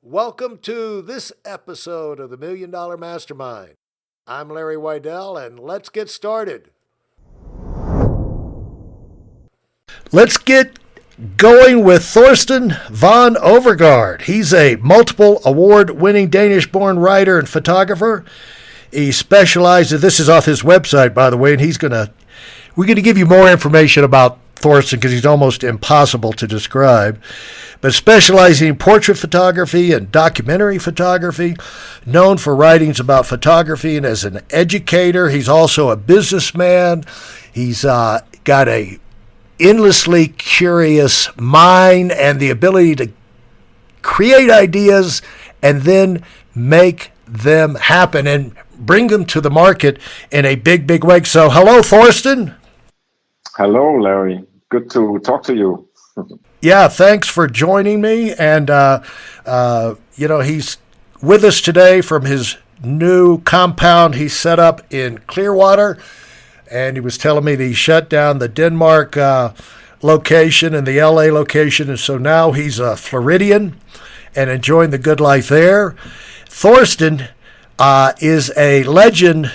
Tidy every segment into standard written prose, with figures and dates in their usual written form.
Welcome to this episode of the Million Dollar Mastermind. I'm Larry Weidel, and let's get started. Let's get going with Thorsten Overgaard. He's a multiple award-winning Danish-born writer and photographer. He specializes, this is off his website, by the way, and we're going to give you more information about Thorsten because he's almost impossible to describe, but specializing in portrait photography and documentary photography, known for writings about photography and as an educator. He's also a businessman. He's got a endlessly curious mind and the ability to create ideas and then make them happen and bring them to the market in a big, big way. So hello, Thorsten. Hello, Larry. Good to talk to you. Yeah, thanks for joining me. And, he's with us today from his new compound he set up in Clearwater. And he was telling me that he shut down the Denmark location and the LA location. And so now he's a Floridian and enjoying the good life there. Thorsten is a legend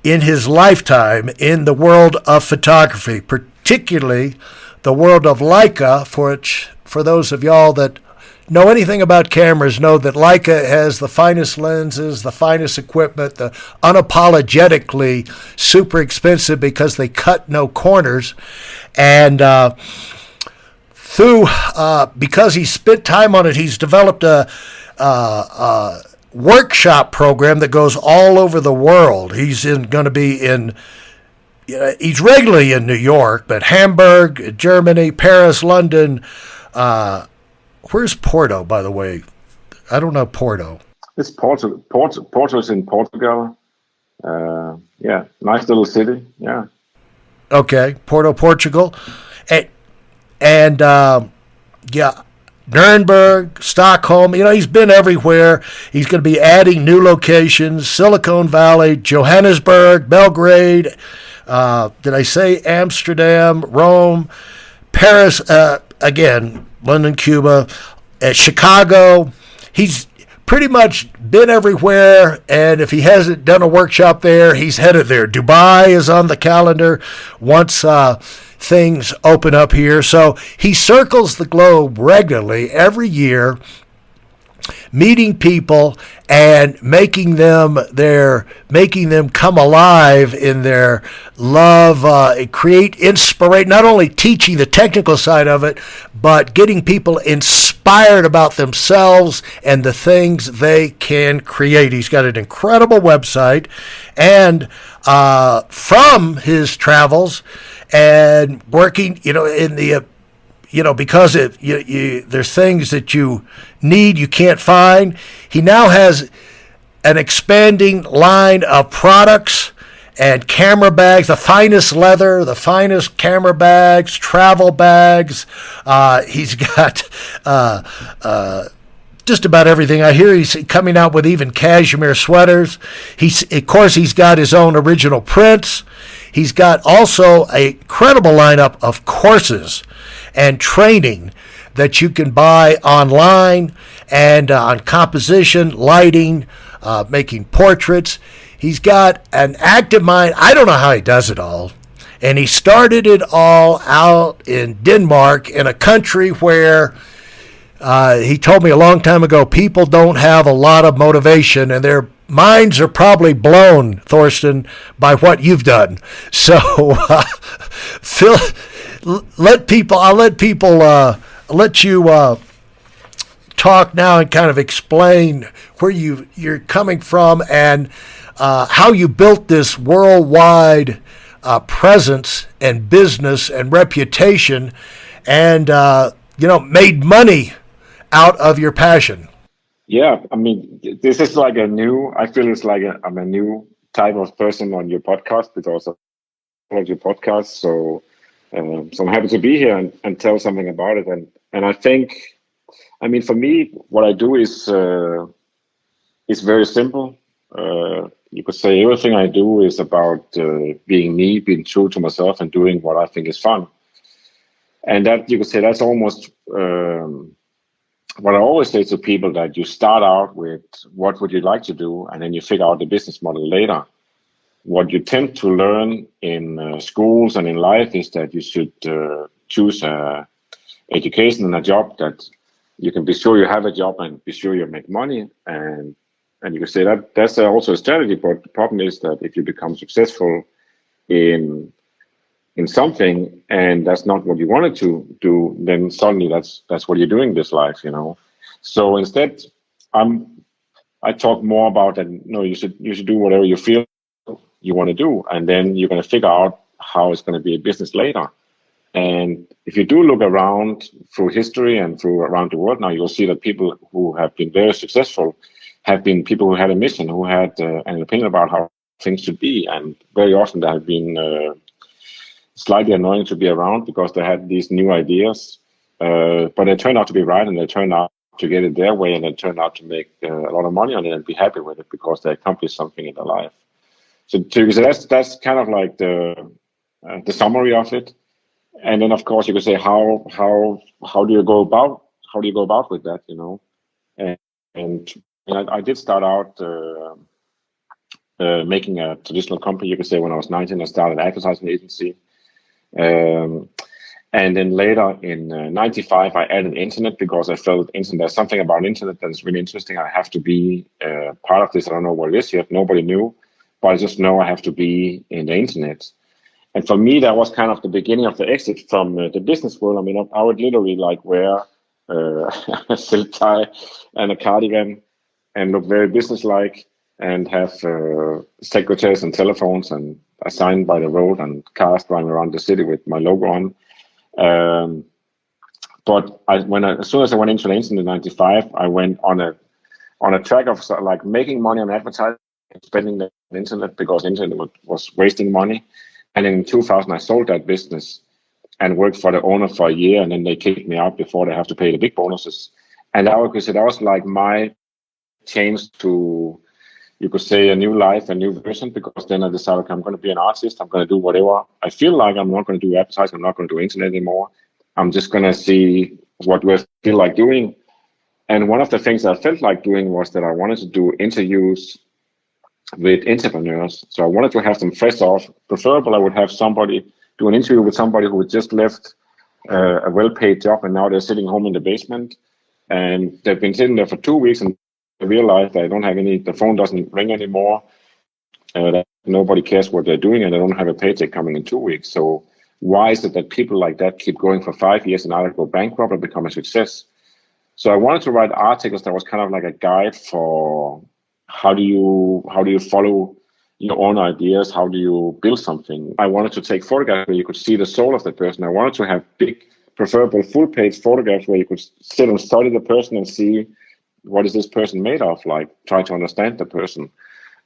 in his lifetime in the world of photography, particularly the world of Leica, for those of y'all that know anything about cameras know that Leica has the finest lenses, the finest equipment, the unapologetically super expensive because they cut no corners. And because he spent time on it, he's developed a workshop program that goes all over the world. He's he's regularly in New York, but Hamburg, Germany, Paris, London. Where's Porto, by the way? I don't know Porto. It's Porto. Porto's in Portugal. Nice little city. Yeah. Okay, Porto, Portugal, and Nuremberg, Stockholm. He's been everywhere. He's going to be adding new locations: Silicon Valley, Johannesburg, Belgrade. Did I say Amsterdam, Rome, Paris, again, London, Cuba, Chicago. He's pretty much been everywhere, and if he hasn't done a workshop there, he's headed there. Dubai is on the calendar once things open up here. So he circles the globe regularly every year, meeting people and making them come alive in their love, inspirate, not only teaching the technical side of it, but getting people inspired about themselves and the things they can create. He's got an incredible website, and from his travels and working, in the because there's things that you need you can't find. He now has an expanding line of products and camera bags, the finest leather, the finest camera bags, travel bags. He's got just about everything. I hear he's coming out with even cashmere sweaters. He's got his own original prints. He's got also a credible lineup of courses and training that you can buy online and on composition, lighting, making portraits. He's got an active mind. I don't know how he does it all. And he started it all out in Denmark, in a country where he told me a long time ago, people don't have a lot of motivation, and their minds are probably blown, Thorsten, by what you've done. So, I'll let you talk now and kind of explain where you're coming from and how you built this worldwide presence and business and reputation, and made money out of your passion. Yeah, I mean, this is I feel it's like I'm a new type of person on your podcast because of your podcast. So I'm happy to be here and tell something about it. And I think, for me, what I do is very simple. You could say everything I do is about being me, being true to myself, and doing what I think is fun. And that, you could say, that's almost what I always say to people that you start out with what would you like to do, and then you figure out the business model later. What you tend to learn in schools and in life is that you should choose a education and a job that you can be sure you have a job and be sure you make money, and you can say that that's also a strategy. But the problem is that if you become successful in something and that's not what you wanted to do, then suddenly that's what you're doing this life, you know. So instead, I talk more about that. No, you should do whatever you feel you want to do, and then you're going to figure out how it's going to be a business later. And if you do look around through history and through around the world now, you'll see that people who have been very successful have been people who had a mission, who had an opinion about how things should be, and very often they have been slightly annoying to be around because they had these new ideas, but they turned out to be right, and they turned out to get it their way, and they turned out to make a lot of money on it and be happy with it because they accomplished something in their life. So that's kind of like the summary of it. And then of course you could say how do you go about with that, you know? And I did start out making a traditional company. You could say when I was 19, I started an advertising agency. And then later in 95, I added internet because I felt internet, there's something about internet that is really interesting. I have to be part of this. I don't know what it is yet. Nobody knew, but I just know I have to be in the internet. And for me, that was kind of the beginning of the exit from the business world. I mean, I would literally like wear a silk tie and a cardigan and look very businesslike and have secretaries and telephones and a sign by the road and cars driving around the city with my logo on. But as soon as I went into the internet in '95, I went on a track of like making money on advertising and spending the internet because the internet was wasting money. And in 2000, I sold that business and worked for the owner for a year, and then they kicked me out before they have to pay the big bonuses. And that was like my change to, you could say, a new life, a new version, because then I decided, okay, I'm going to be an artist. I'm going to do whatever I feel like. I'm not going to do advertising. I'm not going to do internet anymore. I'm just going to see what do I feel like doing. And one of the things I felt like doing was that I wanted to do interviews with entrepreneurs. So I wanted to have them fresh off. Preferable, I would have somebody do an interview with somebody who had just left a well-paid job and now they're sitting home in the basement and they've been sitting there for 2 weeks and they realize they don't have the phone doesn't ring anymore. That nobody cares what they're doing and they don't have a paycheck coming in 2 weeks. So why is it that people like that keep going for 5 years and either go bankrupt or become a success? So I wanted to write articles that was kind of like a guide for how do you follow your own ideas? How do you build something? I wanted to take photographs where you could see the soul of the person. I wanted to have big, preferable full-page photographs where you could sit and study the person and see what is this person made of, like try to understand the person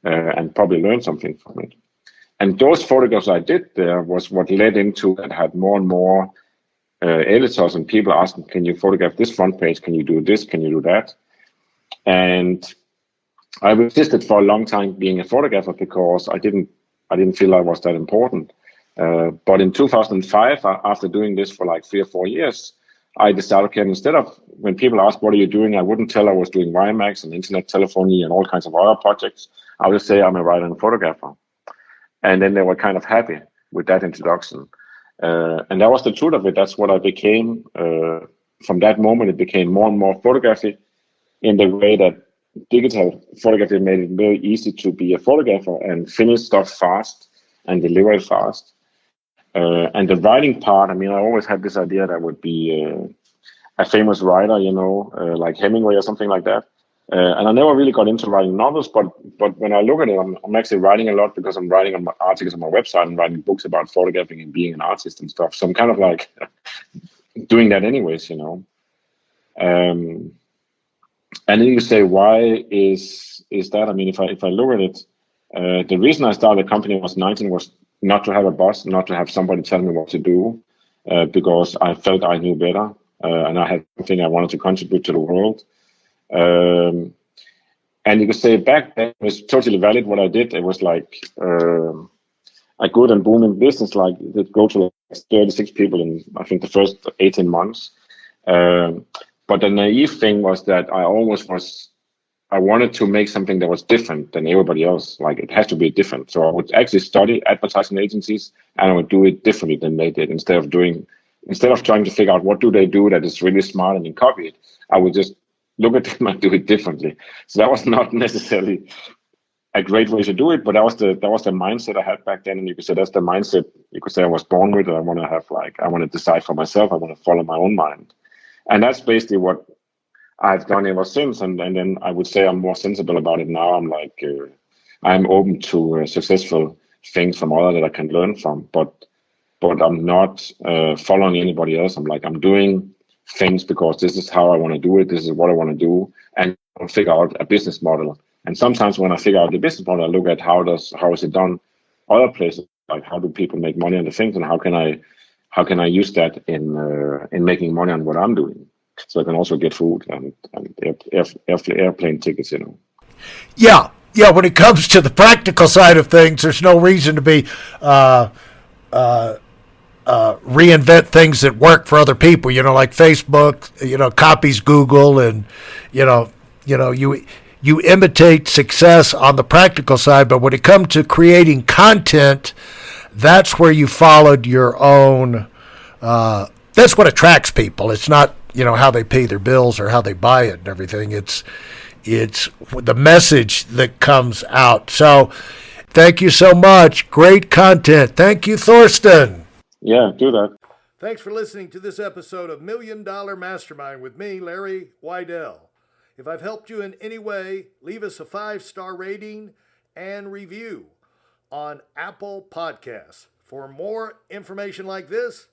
and probably learn something from it. And those photographs I did there was what led into that had more and more editors and people asking, can you photograph this front page? Can you do this? Can you do that? And I resisted for a long time being a photographer because I didn't feel I was that important. But in 2005, after doing this for like 3 or 4 years, I decided, okay, instead of when people ask, what are you doing? I wouldn't tell I was doing WireMax and internet telephony and all kinds of other projects. I would say I'm a writer and photographer. And then they were kind of happy with that introduction. And that was the truth of it. That's what I became. From that moment, it became more and more photography in the way that digital photography made it very easy to be a photographer and finish stuff fast and deliver it fast. And the writing part, I mean, I always had this idea that I would be a famous writer, you know, like Hemingway or something like that. And I never really got into writing novels, but when I look at it, I'm actually writing a lot because I'm writing on my articles on my website and writing books about photographing and being an artist and stuff. So I'm kind of like doing that anyways, you know. And then you say, why is that? I mean, if I look at it, the reason I started a company when I was 19 was not to have a boss, not to have somebody tell me what to do, because I felt I knew better, and I had something I wanted to contribute to the world. And you could say back then it was totally valid what I did. It was like a good and booming business, like it go to like 36 people in I think the first 18 months. But the naive thing was that I wanted to make something that was different than everybody else. Like it has to be different. So I would actually study advertising agencies and I would do it differently than they did. Instead of trying to figure out what do they do that is really smart and then copy it, I would just look at them and do it differently. So that was not necessarily a great way to do it, but that was the mindset I had back then. And you could say that's the mindset you could say I was born with. I want to decide for myself. I want to follow my own mind. And that's basically what I've done ever since, and then I would say I'm more sensible about it now. I'm like, I'm open to successful things from others that I can learn from, but I'm not following anybody else. I'm doing things because this is how I want to do it. This is what I want to do, and I'll figure out a business model. And sometimes when I figure out the business model, I look at how is it done other places, like how do people make money on the things, and how can I use that in making money on what I'm doing. So I can also get food and airplane tickets, Yeah, yeah. When it comes to the practical side of things, there's no reason to be reinvent things that work for other people. Like Facebook, copies Google, and you imitate success on the practical side. But when it comes to creating content, that's where you followed your own. That's what attracts people. It's not how they pay their bills or how they buy it and everything. It's the message that comes out. So thank you so much. Great content. Thank you, Thorsten. Yeah, do that. Thanks for listening to this episode of $1 Million Mastermind with me, Larry Weidel. If I've helped you in any way, leave us a 5-star rating and review on Apple Podcasts. For more information like this,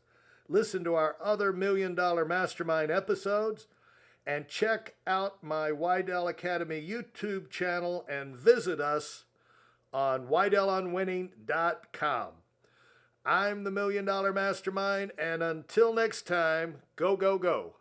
listen to our other $1 Million Mastermind episodes and check out my Weidel Academy YouTube channel and visit us on WeidelOnWinning.com. I'm the $1 Million Mastermind, and until next time, go, go, go.